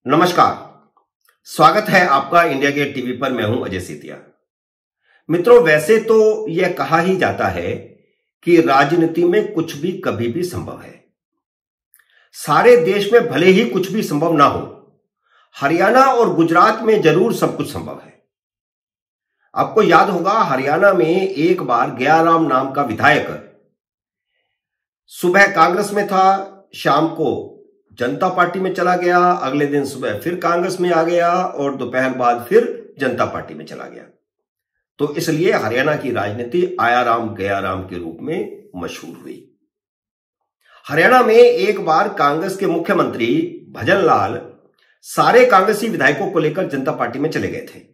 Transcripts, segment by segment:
नमस्कार। स्वागत है आपका इंडिया गेट टीवी पर। मैं हूं अजय सेतिया। मित्रों, वैसे तो यह कहा ही जाता है कि राजनीति में कुछ भी कभी भी संभव है। सारे देश में भले ही कुछ भी संभव ना हो, हरियाणा और गुजरात में जरूर सब कुछ संभव है। आपको याद होगा, हरियाणा में एक बार गयाराम नाम का विधायक सुबह कांग्रेस में था, शाम को जनता पार्टी में चला गया, अगले दिन सुबह फिर कांग्रेस में आ गया और दोपहर बाद फिर जनता पार्टी में चला गया। तो इसलिए हरियाणा की राजनीति आयाराम गयाराम के रूप में मशहूर हुई। हरियाणा में एक बार कांग्रेस के मुख्यमंत्री भजन लाल सारे कांग्रेसी विधायकों को लेकर जनता पार्टी में चले गए थे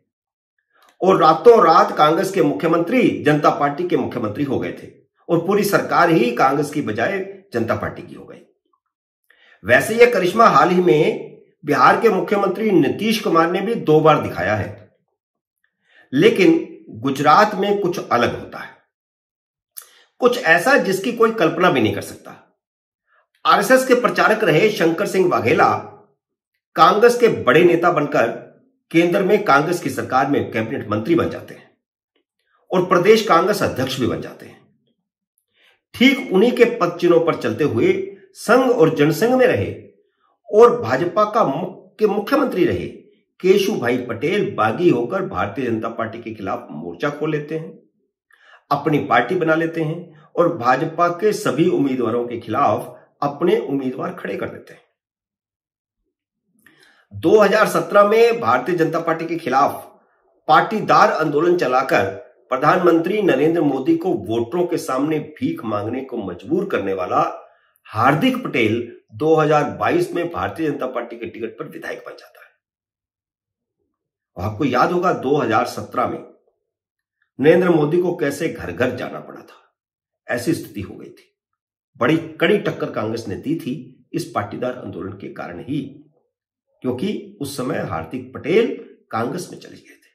और रातों रात कांग्रेस के मुख्यमंत्री जनता पार्टी के मुख्यमंत्री हो गए थे और पूरी सरकार ही कांग्रेस की बजाय जनता पार्टी की हो गई। वैसे यह करिश्मा हाल ही में बिहार के मुख्यमंत्री नीतीश कुमार ने भी 2 बार दिखाया है, लेकिन गुजरात में कुछ अलग होता है, कुछ ऐसा जिसकी कोई कल्पना भी नहीं कर सकता। आरएसएस के प्रचारक रहे शंकर सिंह वाघेला कांग्रेस के बड़े नेता बनकर केंद्र में कांग्रेस की सरकार में कैबिनेट मंत्री बन जाते हैं और प्रदेश कांग्रेस अध्यक्ष भी बन जाते हैं। ठीक उन्हीं के पद चिन्हों पर चलते हुए संघ और जनसंघ में रहे और भाजपा के मुख्यमंत्री रहे केशु भाई पटेल बागी होकर भारतीय जनता पार्टी के खिलाफ मोर्चा खोल लेते हैं, अपनी पार्टी बना लेते हैं और भाजपा के सभी उम्मीदवारों के खिलाफ अपने उम्मीदवार खड़े कर देते हैं। 2017 में भारतीय जनता पार्टी के खिलाफ पाटीदार आंदोलन चलाकर प्रधानमंत्री नरेंद्र मोदी को वोटरों के सामने भीख मांगने को मजबूर करने वाला हार्दिक पटेल 2022 में भारतीय जनता पार्टी के टिकट पर विधायक बन जाता है। और आपको याद होगा 2017 में नरेंद्र मोदी को कैसे घर घर जाना पड़ा था, ऐसी स्थिति हो गई थी। बड़ी कड़ी टक्कर कांग्रेस ने दी थी इस पाटीदार आंदोलन के कारण ही, क्योंकि उस समय हार्दिक पटेल कांग्रेस में चले गए थे।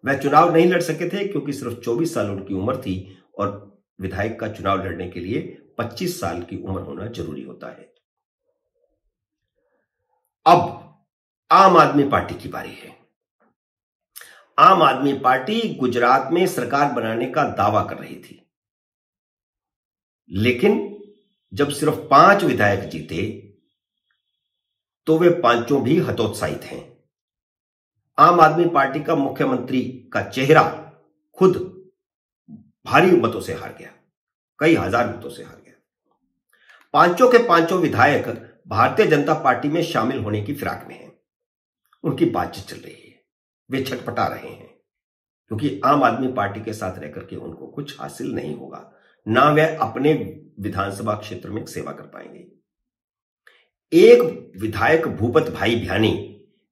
वह चुनाव नहीं लड़ सके थे क्योंकि सिर्फ 24 साल उनकी उम्र थी और विधायक का चुनाव लड़ने के लिए 25 साल की उम्र होना जरूरी होता है। अब आम आदमी पार्टी की बारी है। आम आदमी पार्टी गुजरात में सरकार बनाने का दावा कर रही थी, लेकिन जब सिर्फ 5 विधायक जीते तो वे पांचों भी हतोत्साहित हैं। आम आदमी पार्टी का मुख्यमंत्री का चेहरा खुद भारी मतों से हार गया, कई हजार मतों से हार गया। पांचों के पांचों विधायक भारतीय जनता पार्टी में शामिल होने की फिराक में हैं। उनकी बातचीत चल रही है, वे छटपटा रहे हैं क्योंकि आम आदमी पार्टी के साथ रहकर के उनको कुछ हासिल नहीं होगा, ना वे अपने विधानसभा क्षेत्र में सेवा कर पाएंगे। एक विधायक भूपत भाई भ्यानी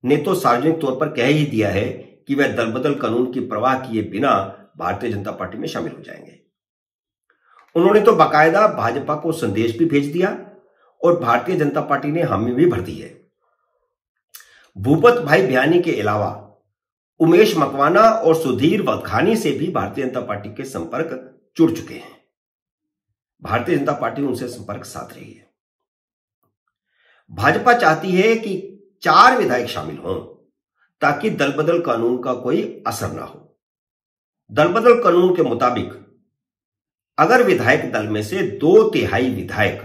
ने तो सार्वजनिक तौर पर कह ही दिया है कि वह दल बदल कानून की परवाह किए बिना भारतीय जनता पार्टी में शामिल हो जाएंगे। उन्होंने तो बाकायदा भाजपा को संदेश भी भेज दिया और भारतीय जनता पार्टी ने हामी भी भर दी है। भूपत भाई भ्यानी के अलावा उमेश मकवाना और सुधीर वधखानी से भी भारतीय जनता पार्टी के संपर्क जुड़ चुके हैं। भारतीय जनता पार्टी उनसे संपर्क साध रही है। भाजपा चाहती है कि 4 विधायक शामिल हों ताकि दल बदल कानून का कोई असर ना हो। दल बदल कानून के मुताबिक अगर विधायक दल में से 2/3 विधायक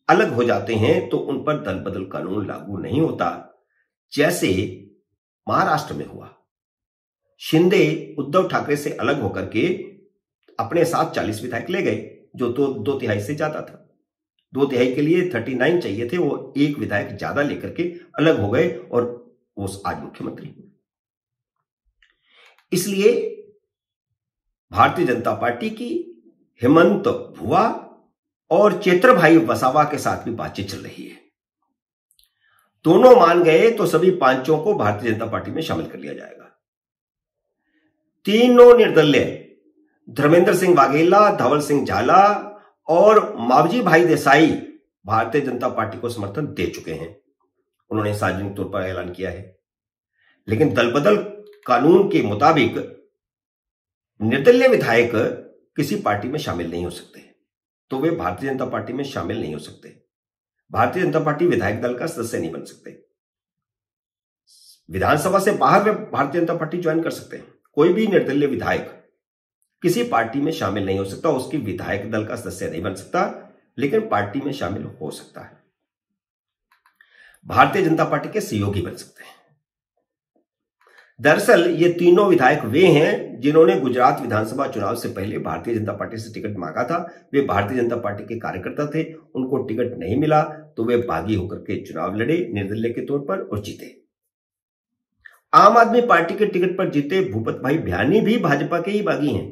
अलग हो जाते हैं तो उन पर दल बदल कानून लागू नहीं होता, जैसे महाराष्ट्र में हुआ। शिंदे उद्धव ठाकरे से अलग होकर के अपने साथ 40 विधायक ले गए, जो तो 2/3 से ज्यादा था। 2/3 के लिए 39 चाहिए थे, वो एक विधायक ज्यादा लेकर के अलग हो गए और वो आज मुख्यमंत्री हुए। इसलिए भारतीय जनता पार्टी की हेमंत भुवा और चेत्रभाई वसावा के साथ भी बातचीत चल रही है। दोनों मान गए तो सभी पांचों को भारतीय जनता पार्टी में शामिल कर लिया जाएगा। तीनों निर्दलीय धर्मेंद्र सिंह वाघेला, धवल सिंह झाला और मावजी भाई देसाई भारतीय जनता पार्टी को समर्थन दे चुके हैं। उन्होंने सार्वजनिक तौर पर ऐलान किया है। लेकिन दल बदल कानून के मुताबिक निर्दलीय विधायक किसी पार्टी में शामिल नहीं हो सकते, तो वे भारतीय जनता पार्टी में शामिल नहीं हो सकते। भारतीय जनता पार्टी विधायक दल का सदस्य नहीं बन सकते। विधानसभा से बाहर वे भारतीय जनता पार्टी ज्वाइन कर सकते हैं। कोई भी निर्दलीय विधायक किसी पार्टी में शामिल नहीं हो सकता, उसकी विधायक दल का सदस्य नहीं बन सकता, लेकिन पार्टी में शामिल हो सकता है। भारतीय जनता पार्टी के सहयोगी बन सकते हैं। दरअसल ये तीनों विधायक वे हैं जिन्होंने गुजरात विधानसभा चुनाव से पहले भारतीय जनता पार्टी से टिकट मांगा था। वे भारतीय जनता पार्टी के कार्यकर्ता थे, उनको टिकट नहीं मिला तो वे बागी होकर के चुनाव लड़े निर्दलीय के तौर पर और जीते। आम आदमी पार्टी के टिकट पर जीते भूपत भाई भ्यानी भी भाजपा के ही बागी हैं।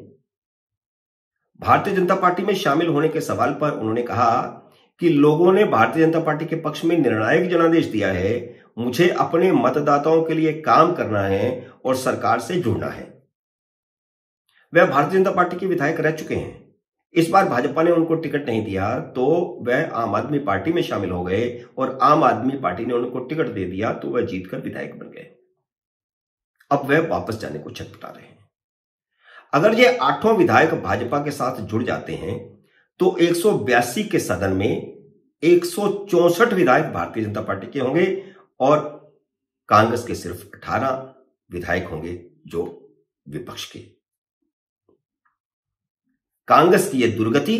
भारतीय जनता पार्टी में शामिल होने के सवाल पर उन्होंने कहा कि लोगों ने भारतीय जनता पार्टी के पक्ष में निर्णायक जनादेश दिया है, मुझे अपने मतदाताओं के लिए काम करना है और सरकार से जुड़ना है। वह भारतीय जनता पार्टी के विधायक रह चुके हैं। इस बार भाजपा ने उनको टिकट नहीं दिया तो वह आम आदमी पार्टी में शामिल हो गए और आम आदमी पार्टी ने उनको टिकट दे दिया तो वह जीतकर विधायक बन गए। अब वह वापस जाने को छटपटा रहे हैं। अगर ये 8 विधायक भाजपा के साथ जुड़ जाते हैं तो 182 के सदन में 164 विधायक भारतीय जनता पार्टी के होंगे और कांग्रेस के सिर्फ 18 विधायक होंगे जो विपक्ष के। कांग्रेस की यह दुर्गति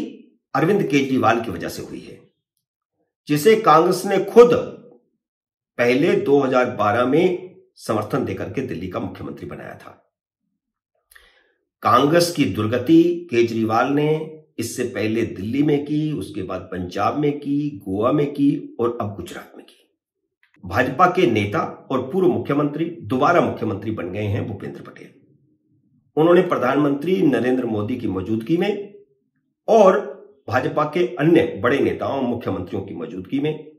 अरविंद केजरीवाल की वजह से हुई है, जिसे कांग्रेस ने खुद पहले 2012 में समर्थन देकर के दिल्ली का मुख्यमंत्री बनाया था। कांग्रेस की दुर्गति केजरीवाल ने इससे पहले दिल्ली में की, उसके बाद पंजाब में की, गोवा में की और अब गुजरात में की। भाजपा के नेता और पूर्व मुख्यमंत्री दोबारा मुख्यमंत्री बन गए हैं भूपेंद्र पटेल। उन्होंने प्रधानमंत्री नरेंद्र मोदी की मौजूदगी में और भाजपा के अन्य बड़े नेताओं मुख्यमंत्रियों की मौजूदगी में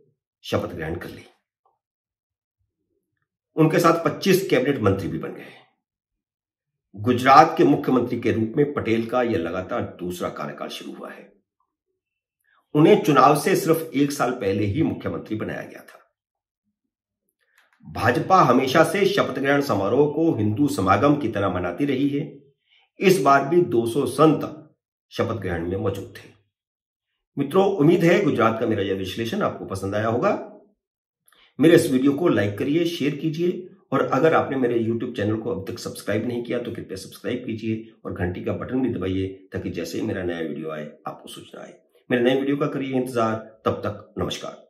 शपथ ग्रहण कर ली। उनके साथ 25 कैबिनेट मंत्री भी बन गए। गुजरात के मुख्यमंत्री के रूप में पटेल का यह लगातार दूसरा कार्यकाल शुरू हुआ है। उन्हें चुनाव से सिर्फ 1 साल पहले ही मुख्यमंत्री बनाया गया था। भाजपा हमेशा से शपथ ग्रहण समारोह को हिंदू समागम की तरह मनाती रही है। इस बार भी 200 संत शपथ ग्रहण में मौजूद थे। मित्रों, उम्मीद है गुजरात का मेरा यह विश्लेषण आपको पसंद आया होगा। मेरे इस वीडियो को लाइक करिए, शेयर कीजिए और अगर आपने मेरे YouTube चैनल को अब तक सब्सक्राइब नहीं किया तो कृपया सब्सक्राइब कीजिए और घंटी का बटन भी दबाइए ताकि जैसे ही मेरा नया वीडियो आए आपको सूचना आए। मेरे नए वीडियो का करिए इंतजार। तब तक नमस्कार।